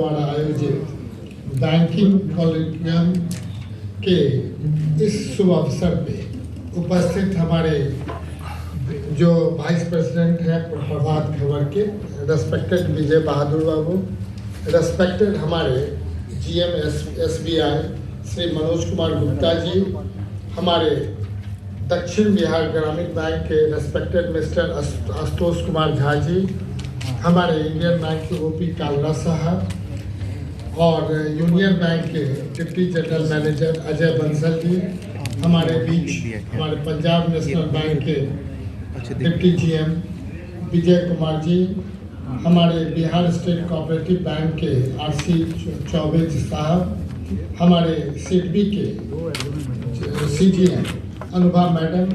द्वारा आयोजित बैंकिंग कॉलोक्वियम के इस शुभ अवसर पे उपस्थित हमारे जो वाइस प्रेसिडेंट हैं प्रभात खबर के, रेस्पेक्टेड विजय बहादुर बाबू, रेस्पेक्टेड हमारे GM SBI श्री मनोज कुमार गुप्ता जी, हमारे दक्षिण बिहार ग्रामीण बैंक के रेस्पेक्टेड मिस्टर आशुतोष कुमार झा जी, हमारे इंडियन बैंक के OP कालरा साहब और यूनियन बैंक के deputy general manager Ajay Bansal ji, हमारे बीच हमारे पंजाब नेशनल बैंक के डिप्टी GM विजय कुमार जी, हमारे बिहार स्टेट कोऑपरेटिव बैंक के RC चौबे साहब, हमारे सिडबी के CGM अनुभा मैडम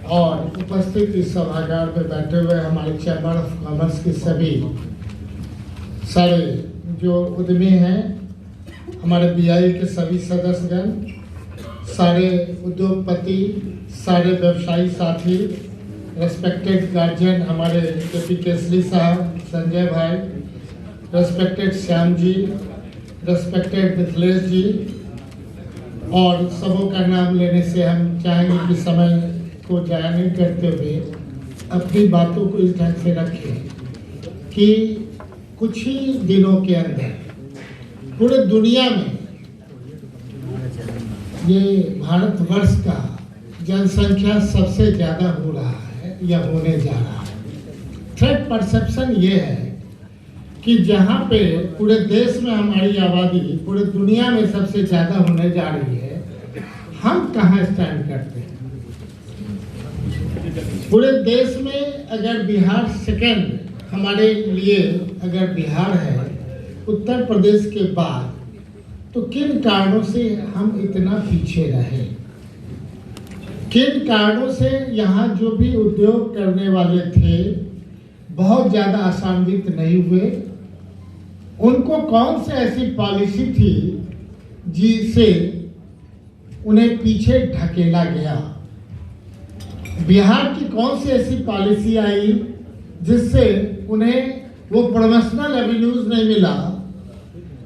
और उपस्थित इस सभागार में बैठे हुए हमारे चैम्बर ऑफ कॉमर्स के सभी सारे जो उद्यमी हैं, हमारे BI के सभी सदस्यगण, सारे उद्योगपति, सारे व्यवसायी साथी, रेस्पेक्टेड गार्जियन हमारे KP केसरी साहब, संजय भाई, रेस्पेक्टेड श्याम जी, रेस्पेक्टेड मिथिलेश जी, और सबों का नाम लेने से हम चाहेंगे कि समय को जाया नहीं करते हुए अपनी बातों को इस ढंग से रखें कि कुछ ही दिनों के अंदर पूरे दुनिया में ये भारतवर्ष का जनसंख्या सबसे ज़्यादा हो रहा है या होने जा रहा है। थ्रेट परसेप्शन ये है कि जहाँ पे पूरे देश में हमारी आबादी पूरे दुनिया में सबसे ज़्यादा होने जा रही है, हम कहाँ स्टैंड करते हैं। पूरे देश में अगर बिहार सेकंड हमारे लिए अगर बिहार है उत्तर प्रदेश के बाद, तो किन कारणों से हम इतना पीछे रहे, किन कारणों से यहाँ जो भी उद्योग करने वाले थे बहुत ज़्यादा आशान्वित नहीं हुए, उनको कौन सी ऐसी पॉलिसी थी जिससे उन्हें पीछे ढकेला गया। बिहार की कौन सी ऐसी पॉलिसी आई जिससे उन्हें वो प्रोफेशनल एवेन्यूज नहीं मिला,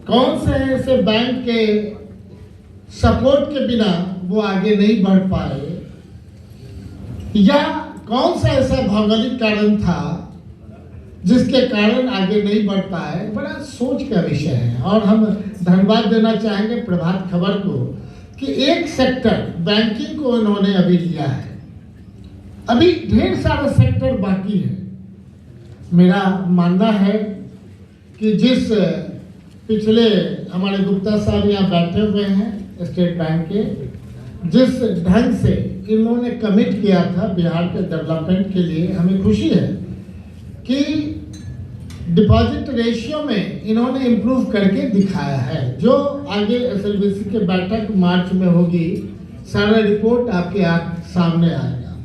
कौन से ऐसे बैंक के सपोर्ट के बिना वो आगे नहीं बढ़ पाए, या कौन सा ऐसा भौगोलिक कारण था जिसके कारण आगे नहीं बढ़ पाए। बड़ा सोच का विषय है और हम धन्यवाद देना चाहेंगे प्रभात खबर को कि एक सेक्टर बैंकिंग को उन्होंने अभी लिया है, अभी ढेर सारे सेक्टर बाकी है। मेरा मानना है कि जिस पिछले हमारे गुप्ता साहब यहाँ बैठे हुए हैं स्टेट बैंक के, जिस ढंग से इन्होंने कमिट किया था बिहार के डेवलपमेंट के लिए, हमें खुशी है कि डिपॉजिट रेशियो में इन्होंने इम्प्रूव करके दिखाया है। जो आगे SLBC के बैठक मार्च में होगी, सारा रिपोर्ट आपके सामने आएगा।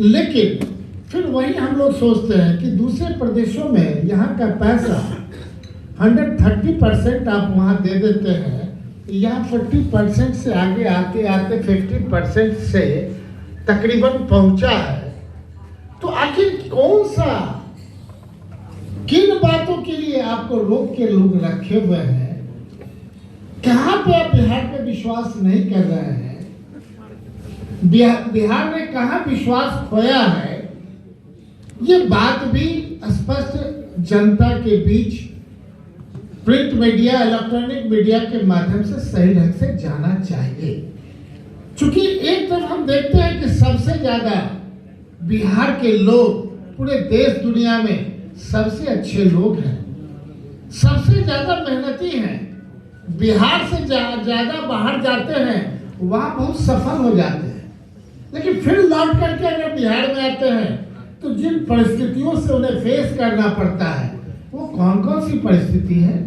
लेकिन फिर वही हम लोग सोचते हैं कि दूसरे प्रदेशों में यहाँ का पैसा 130% आप वहाँ दे देते हैं, यहाँ 40% से आगे आते आते 50% से तकरीबन पहुँचा है। तो आखिर कौन सा, किन बातों के लिए आपको रोक के लोग रखे हुए हैं, कहाँ पे आप बिहार पे विश्वास नहीं कर रहे हैं, बिहार ने कहाँ विश्वास खोया है, ये बात भी स्पष्ट जनता के बीच प्रिंट मीडिया, इलेक्ट्रॉनिक मीडिया के माध्यम से सही ढंग से जाना चाहिए। क्योंकि एक तरफ हम देखते हैं कि सबसे ज्यादा बिहार के लोग पूरे देश दुनिया में सबसे अच्छे लोग हैं, सबसे ज्यादा मेहनती हैं, बिहार से ज्यादा बाहर जाते हैं, वहाँ बहुत सफल हो जाते हैं। लेकिन फिर लौट करके अगर बिहार में आते हैं तो जिन परिस्थितियों से उन्हें फेस करना पड़ता है वो कौन कौन सी परिस्थिति है।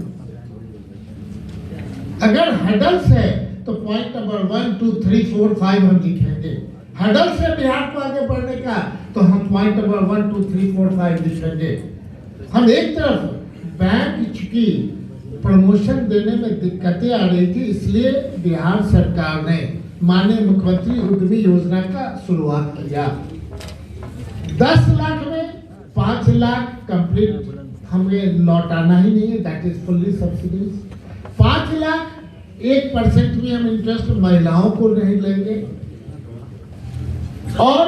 अगर हडल्स है तो पॉइंट नंबर 1, 2, 3, 4, 5 हम लिखेंगे। हडल्स है बिहार को आगे बढ़ने का तो हम पॉइंट नंबर 1, 2, 3, 4, 5 लिखेंगे। हम एक तरफ बैंक की प्रमोशन देने में दिक्कतें आ रही थी, इसलिए बिहार सरकार ने माननीय मुख्यमंत्री उद्यमी योजना का शुरुआत किया। 10 लाख में 5 लाख कंप्लीट हमें लौटाना ही नहीं है, that is fully subsidies. 5 lakh 1% भी हम इंटरेस्ट महिलाओं को नहीं लेंगे और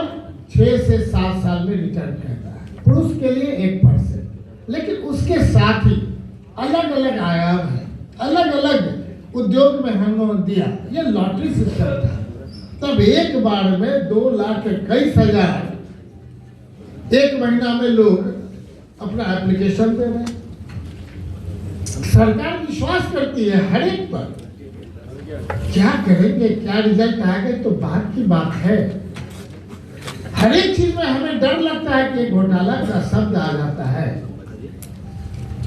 6 से 7 साल में रिटर्न करता है। पुरुष के लिए 1%। लेकिन उसके साथ ही अलग अलग आयाम है, अलग अलग उद्योग में हमने दिया। ये लॉटरी सिस्टम था, तब एक बार में 2,21,000 एक महीना में लोग अपना एप्लीकेशन दे रहे हैं। सरकार विश्वास करती है हर एक पर। क्या करेंगे, क्या रिजल्ट आएगा तो बात की बात है। हर एक चीज में हमें डर लगता है कि घोटाला का शब्द आ जाता है।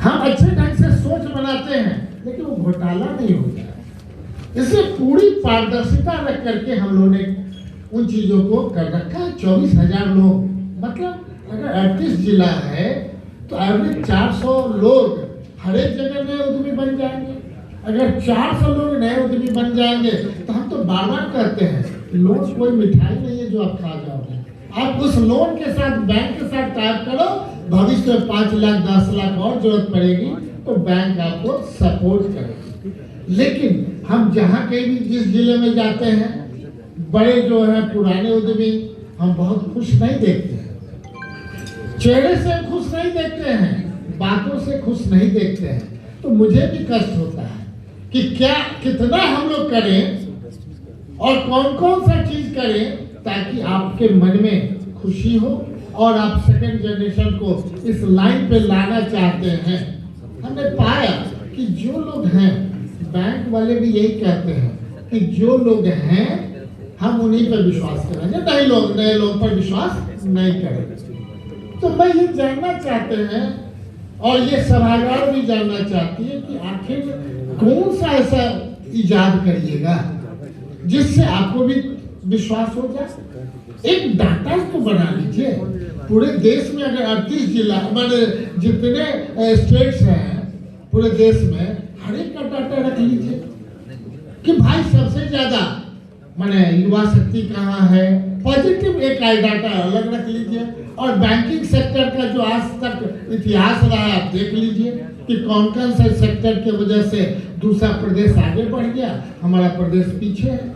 हम अच्छे ढंग से सोच बनाते हैं लेकिन वो घोटाला नहीं होता है। इसलिए पूरी पारदर्शिता रख करके हम लोगों ने उन चीजों को कर रखा है। 24,000 लोग, मतलब अगर 38 जिला है तो एवरेज 400 लोग हर एक जगह नए उद्यमी बन जाएंगे। अगर 400 लोग नए उद्यमी बन जाएंगे तो हम तो बार बार कहते हैं लोन कोई मिठाई नहीं है जो आप खा जाओगे। आप उस लोन के साथ बैंक के साथ टाइप करो, भविष्य में 5 लाख 10 लाख और जरूरत पड़ेगी तो बैंक आपको सपोर्ट करेगी। लेकिन हम जहाँ कहीं भी जिस जिले में जाते हैं, बड़े जो है पुराने उद्यमी हम बहुत खुश नहीं देखते हैं, चेहरे से खुश नहीं देखते हैं, बातों से खुश नहीं देखते हैं। तो मुझे भी कष्ट होता है कि क्या कितना हम लोग करें और कौन कौन सा चीज करें ताकि आपके मन में खुशी हो और आप सेकंड जनरेशन को इस लाइन पे लाना चाहते हैं। हमने पाया कि जो लोग हैं, बैंक वाले भी यही कहते हैं कि जो लोग हैं हम उन्हीं पर विश्वास करेंगे, नए लोग पर विश्वास नहीं करेंगे। तो मैं ये जानना चाहते हैं और ये सभागार भी जानना चाहती है कि आखिर कौन सा ऐसा इजाद करिएगा जिससे आपको भी विश्वास हो जाए। एक डाटा तो बना लीजिए। पूरे देश में अगर 38 जिला माने जितने स्टेट्स हैं पूरे देश में, हर एक का डाटा रख लीजिए कि भाई सबसे ज्यादा माने युवा शक्ति कहाँ है। पॉजिटिव एक डाटा अलग रख लीजिए और बैंकिंग सेक्टर का जो आज तक इतिहास रहा है आप देख लीजिए कि कौन कौन से सेक्टर के वजह से दूसरा प्रदेश आगे बढ़ गया, हमारा प्रदेश पीछे है।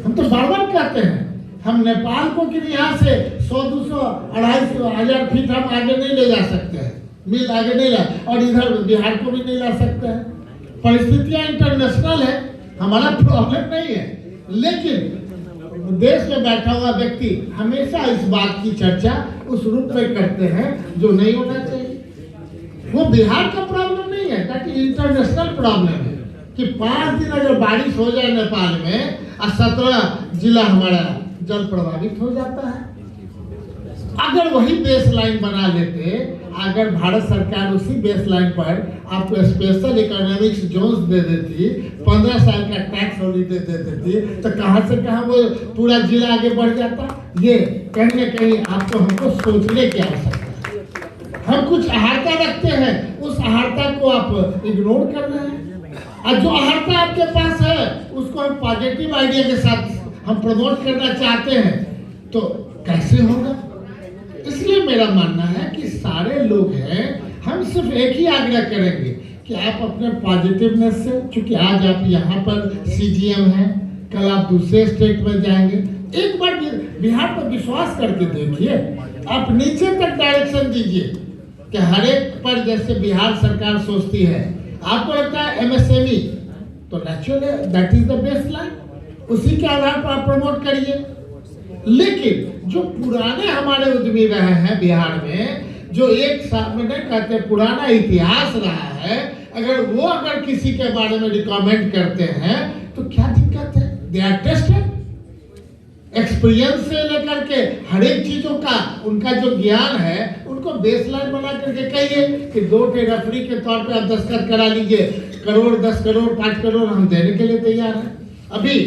हम तो बार बार कहते हैं हम नेपाल को कि यहाँ से 100, 200, 250, 1000 फीट हम आगे नहीं ले जा सकते हैं, मील आगे नहीं ला, और इधर बिहार को भी नहीं ला सकते हैं। परिस्थितियां इंटरनेशनल है, हमारा प्रॉब्लम नहीं है। लेकिन देश में बैठा हुआ व्यक्ति हमेशा इस बात की चर्चा उस रूप में करते हैं जो नहीं होना चाहिए। वो बिहार का प्रॉब्लम नहीं है, दैट इज इंटरनेशनल प्रॉब्लम है कि 5 दिन अगर बारिश हो जाए नेपाल में और 17 जिला हमारा जल प्रभावित हो जाता है। अगर वही बेस लाइन बना लेते, अगर भारत सरकार उसी बेस लाइन पर आपको स्पेशल इकोनॉमिक्स जोन्स दे देती, 15 साल का टैक्स हॉलिडे दे देती, तो कहां से कहां वो पूरा जिला आगे बढ़ जाता। ये कहीं न कहीं आपको हमको सोचने की आवश्यकता है। हम कुछ अहारता रखते हैं, उस अहारता को आप इग्नोर कर रहे हैं, और जो अहारता आपके पास है उसको हम पॉजिटिव आइडिया के साथ हम प्रमोट करना चाहते हैं, तो कैसे होगा। इसलिए मेरा मानना है कि सारे लोग हैं, हम सिर्फ एक ही आग्रह करेंगे कि आप अपने पॉजिटिवनेस से, चूंकि आज आप यहाँ पर सीजीएम हैं, कल आप दूसरे स्टेट में जाएंगे, एक बार बिहार पर विश्वास करके देखिए। आप नीचे तक डायरेक्शन दीजिए कि हर एक पर जैसे बिहार सरकार सोचती है, आपको लगता है एमएसएमई, तो naturally that is the best line, उसी के आधार पर आप प्रमोट करिए। लेकिन जो पुराने हमारे उद्यमी रहे हैं बिहार में, जो एक साथ में नहीं कहते पुराना इतिहास रहा है, अगर किसी के बारे में रिकमेंड करते हैं तो क्या दिक्कत है। दे आर टेस्टेड एक्सपीरियंस से लेकर के हर एक चीजों का उनका जो ज्ञान है उनको बेसलाइन बना करके कहिए कि 2 रेफरी के तौर पे आप दस्तखत करा लीजिए, करोड़ 10 करोड़ 5 करोड़ हम देने के लिए तैयार हैं। अभी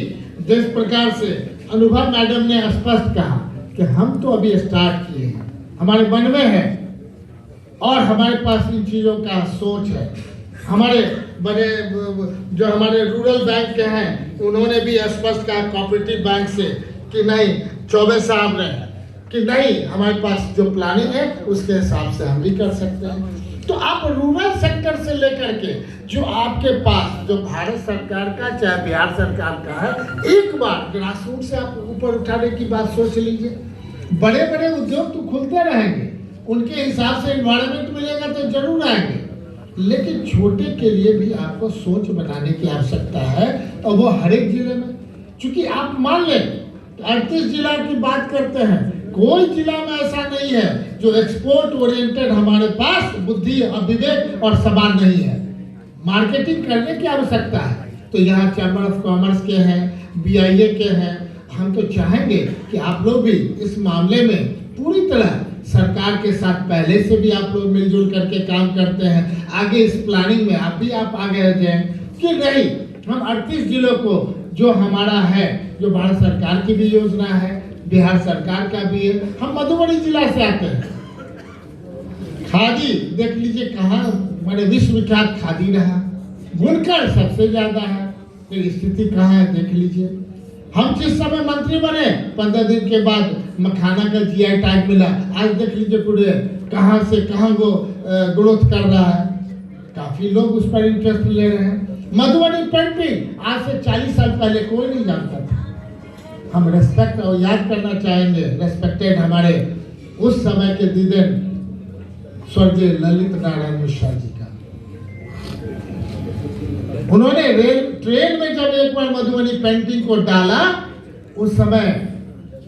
जिस प्रकार से अनुभव मैडम ने स्पष्ट कहा कि हम तो अभी स्टार्ट किए हैं, हमारे मन में है और हमारे पास इन चीजों का सोच है। हमारे बड़े जो हमारे रूरल बैंक के हैं उन्होंने भी स्पष्ट कहा कोऑपरेटिव बैंक से कि नहीं, चौबे साहब ने कि नहीं, हमारे पास जो प्लानिंग है उसके हिसाब से हम भी कर सकते हैं। तो आप रूरल सेक्टर से लेकर के जो आपके पास जो भारत सरकार का चाहे बिहार सरकार का है, एक बार ग्रासरूट से आप ऊपर उठाने की बात सोच लीजिए। बड़े बड़े उद्योग तो खुलते रहेंगे, उनके हिसाब से एनवायरनमेंट मिलेगा तो जरूर आएंगे, लेकिन छोटे के लिए भी आपको सोच बनाने की आवश्यकता है, और वो हर एक जिले में। क्योंकि आप मान लें 38 जिला की बात करते हैं, कोई जिला में ऐसा नहीं है जो एक्सपोर्ट ओरिएंटेड हमारे पास बुद्धि और विवेक और समान नहीं है। मार्केटिंग करने की आवश्यकता है। तो यहाँ चैम्बर ऑफ कॉमर्स के हैं, BIA के हैं। हम तो चाहेंगे कि आप लोग भी इस मामले में पूरी तरह सरकार के साथ पहले से भी आप लोग मिलजुल करके काम करते हैं, आगे इस प्लानिंग में आप आगे रह जाएं कि नहीं। हम 38 जिलों को जो हमारा है, जो भारत सरकार की भी योजना है, बिहार सरकार का भी है, हम मधुबनी जिला से आते हैं। खादी देख लीजिए कहाँ बड़े विश्वविख्यात खादी रहा, बुनकर सबसे ज्यादा है, फिर स्थिति कहाँ है देख लीजिए। हम जिस समय मंत्री बने 15 दिन के बाद मखाना का GI टैग मिला, आज देख लीजिए पूरे कहाँ से कहाँ वो ग्रोथ कर रहा है, काफी लोग उस पर इंटरेस्ट ले रहे हैं। मधुबनी पेंटिंग आज से 40 साल पहले कोई नहीं जानता था। हम रेस्पेक्ट और याद करना चाहेंगे रेस्पेक्टेड हमारे उस समय के दीदन स्वर्गीय ललित नारायण मिश्रा जी का। उन्होंने ट्रेन में जब एक बार मधुबनी पेंटिंग को डाला, उस समय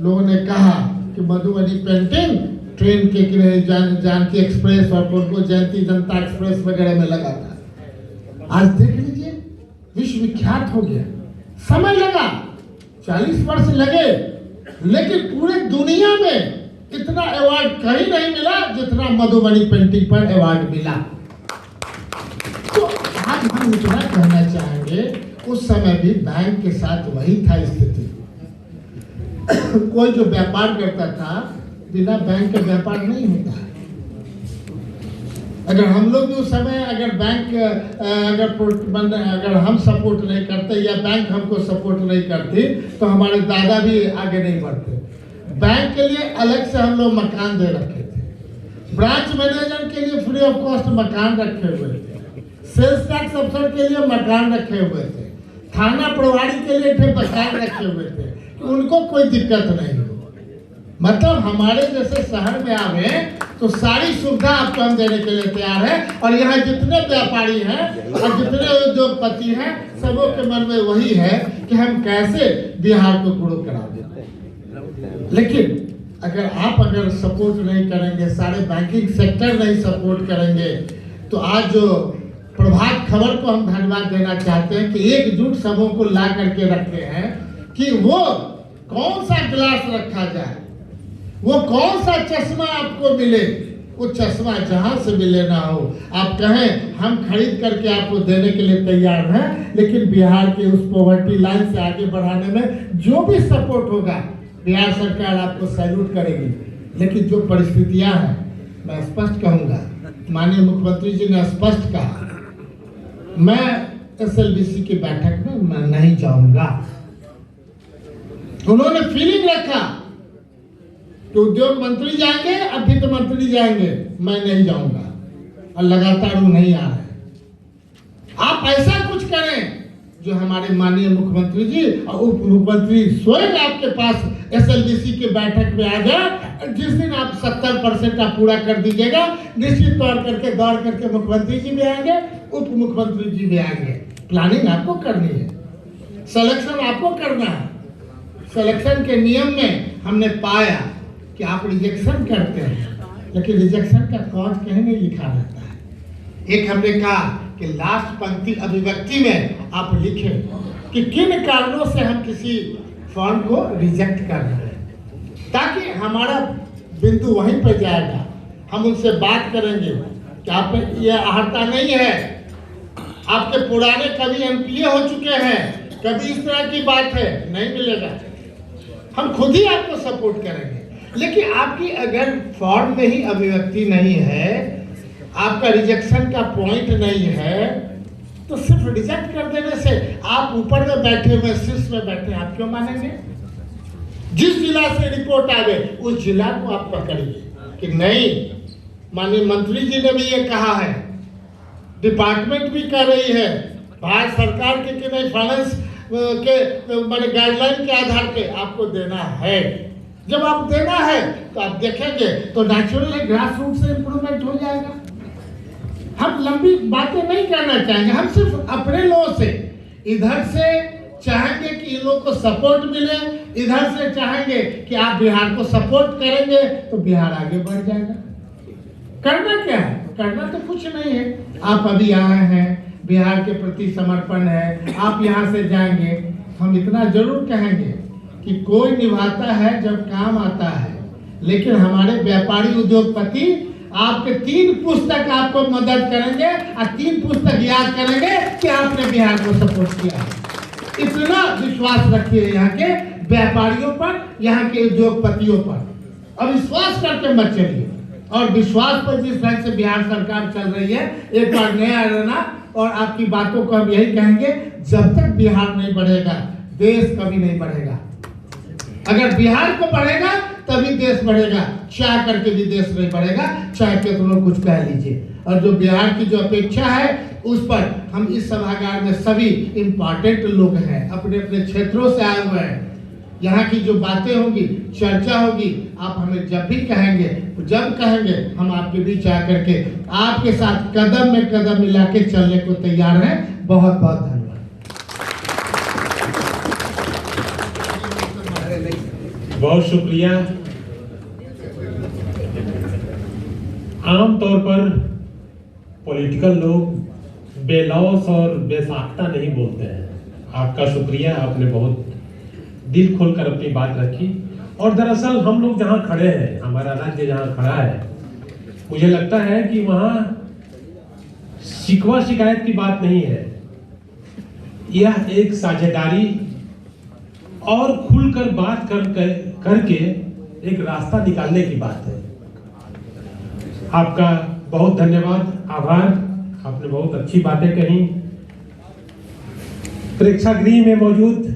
लोगों ने कहा कि मधुबनी पेंटिंग ट्रेन के किनारे जानकी एक्सप्रेस और कोटको जयंती जनता एक्सप्रेस वगैरह में लगा था। आज देख लीजिए विश्व विख्यात हो गया। समय लगा, 40 वर्ष लगे, लेकिन पूरे दुनिया में इतना अवार्ड कहीं नहीं मिला जितना मधुबनी पेंटिंग पर अवार्ड मिला। तो आज हम इतना कहना चाहेंगे, उस समय भी बैंक के साथ वही था स्थिति। कोई जो व्यापार करता था बिना बैंक के व्यापार नहीं होता है। अगर हम लोग भी उस समय अगर बैंक अगर हम सपोर्ट नहीं करते या बैंक हमको सपोर्ट नहीं करती तो हमारे दादा भी आगे नहीं बढ़ते। बैंक के लिए अलग से हम लोग मकान दे रखे थे, ब्रांच मैनेजर के लिए फ्री ऑफ कॉस्ट मकान रखे हुए थे, सेल्स टैक्स अफसर के लिए मकान रखे हुए थे, थाना प्रभारी के लिए मकान रखे हुए थे, उनको कोई दिक्कत नहीं हो। मतलब हमारे जैसे शहर में आवे तो सारी सुविधा आपको हम देने के लिए तैयार है। और यहाँ जितने व्यापारी हैं और जितने उद्योगपति हैं, सबों के मन में वही है कि हम कैसे बिहार को ग्रो करा देते हैं। लेकिन अगर सपोर्ट नहीं करेंगे, सारे बैंकिंग सेक्टर नहीं सपोर्ट करेंगे, तो आज जो प्रभात खबर को हम धन्यवाद देना चाहते हैं कि एकजुट सबों को ला करके रखे हैं कि वो कौन सा गिलास रखा जाए, वो कौन सा चश्मा आपको मिले, वो चश्मा जहां से भी लेना हो आप कहें, हम खरीद करके आपको देने के लिए तैयार हैं। लेकिन बिहार के उस पॉवर्टी लाइन से आगे बढ़ाने में जो भी सपोर्ट होगा, बिहार सरकार आपको सैल्यूट करेगी। लेकिन जो परिस्थितियां हैं, मैं स्पष्ट कहूंगा, माननीय मुख्यमंत्री जी ने स्पष्ट कहा, मैं SLBC की बैठक में मैं नहीं जाऊंगा। उन्होंने फीलिंग रखा कि उद्योग मंत्री जाएंगे, अब वित्त मंत्री जाएंगे, मैं नहीं जाऊंगा, और लगातार वो नहीं आ रहे। आप ऐसा कुछ करें जो हमारे माननीय मुख्यमंत्री जी और उप मुख्यमंत्री स्वयं आपके पास SLBC की बैठक में आ जाए। जिस दिन आप 70% का पूरा कर दीजिएगा, निश्चित तौर करके दौड़ करके मुख्यमंत्री जी भी आएंगे, उप मुख्यमंत्री जी भी आएंगे। प्लानिंग आपको करनी है, सिलेक्शन आपको करना है। सिलेक्शन के नियम में हमने पाया कि आप रिजेक्शन करते हैं, लेकिन रिजेक्शन का कॉज कहीं नहीं लिखा रहता है। एक हमने कहा कि लास्ट पंक्ति अभिव्यक्ति में आप लिखें कि किन कारणों से हम किसी फॉर्म को रिजेक्ट कर रहे हैं, ताकि हमारा बिंदु वहीं पर जाएगा। हम उनसे बात करेंगे कि आप ये अहर्ता नहीं है, आपके पुराने कभी MPA हो चुके हैं, कभी इस तरह की बात है, नहीं मिलेगा। हम खुद ही आपको सपोर्ट करेंगे। लेकिन आपकी अगर फॉर्म में ही अभिव्यक्ति नहीं है, आपका रिजेक्शन का पॉइंट नहीं है, तो सिर्फ रिजेक्ट कर देने से आप ऊपर में बैठे हुए शीर्ष में बैठे, आप क्यों मानेंगे? जिस जिला से रिपोर्ट आ गए उस जिला को आप पकड़िए कि नहीं, माननीय मंत्री जी ने भी ये कहा है, डिपार्टमेंट भी कह रही है, भारत सरकार के कि नहीं फाइनेंस के माने गाइडलाइन के आधार पे आपको देना है। जब आप देना है तो आप देखेंगे तो नेचुरली ग्रास रूट से इम्प्रूवमेंट हो जाएगा। हम लंबी बातें नहीं करना चाहेंगे, हम सिर्फ अपने लोगों से इधर से चाहेंगे कि इन लोगों को सपोर्ट मिले, इधर से चाहेंगे कि आप बिहार को सपोर्ट करेंगे तो बिहार आगे बढ़ जाएगा। करना क्या है? करना तो कुछ नहीं है। आप अभी आए हैं, बिहार के प्रति समर्पण है, आप यहाँ से जाएंगे। हम इतना जरूर कहेंगे कि कोई निभाता है जब काम आता है, लेकिन हमारे व्यापारी उद्योगपति आपके 3 पुस्तक आपको मदद करेंगे और 3 पुस्तक याद करेंगे कि आपने बिहार को सपोर्ट किया है। इतना विश्वास रखिए यहाँ के व्यापारियों पर, यहाँ के उद्योगपतियों पर, और विश्वास करके मत चलिए। और विश्वास पर जिस ढंग से बिहार सरकार चल रही है, एक बार नया रहना। और आपकी बातों को हम यही कहेंगे, जब तक बिहार नहीं बढ़ेगा देश कभी नहीं बढ़ेगा। अगर बिहार को बढ़ेगा तभी देश बढ़ेगा, चाह करके भी देश नहीं बढ़ेगा, चाहे के तुम लोग कुछ कह लीजिए। और जो बिहार की जो अपेक्षा है उस पर हम इस सभागार में सभी इम्पोर्टेंट लोग हैं, अपने अपने क्षेत्रों से आए हुए हैं। यहाँ की जो बातें होंगी, चर्चा होगी, आप हमें जब भी कहेंगे, जब कहेंगे हम आपके बीच आकर के आपके साथ कदम में कदम मिला के चलने को तैयार हैं। बहुत बहुत धन्यवाद। बहुत शुक्रिया। आमतौर पर पॉलिटिकल लोग बेलौस और बेसाख्ता नहीं बोलते हैं। आपका शुक्रिया, आपने बहुत दिल खोलकर अपनी बात रखी। और दरअसल हम लोग जहां खड़े हैं, हमारा राज्य जहां खड़ा है, मुझे लगता है कि वहां शिकवा शिकायत की बात नहीं है, यह एक साझेदारी और खुलकर बात करके एक रास्ता निकालने की बात है। आपका बहुत धन्यवाद, आभार। आपने बहुत अच्छी बातें कही। प्रेक्षागृह में मौजूद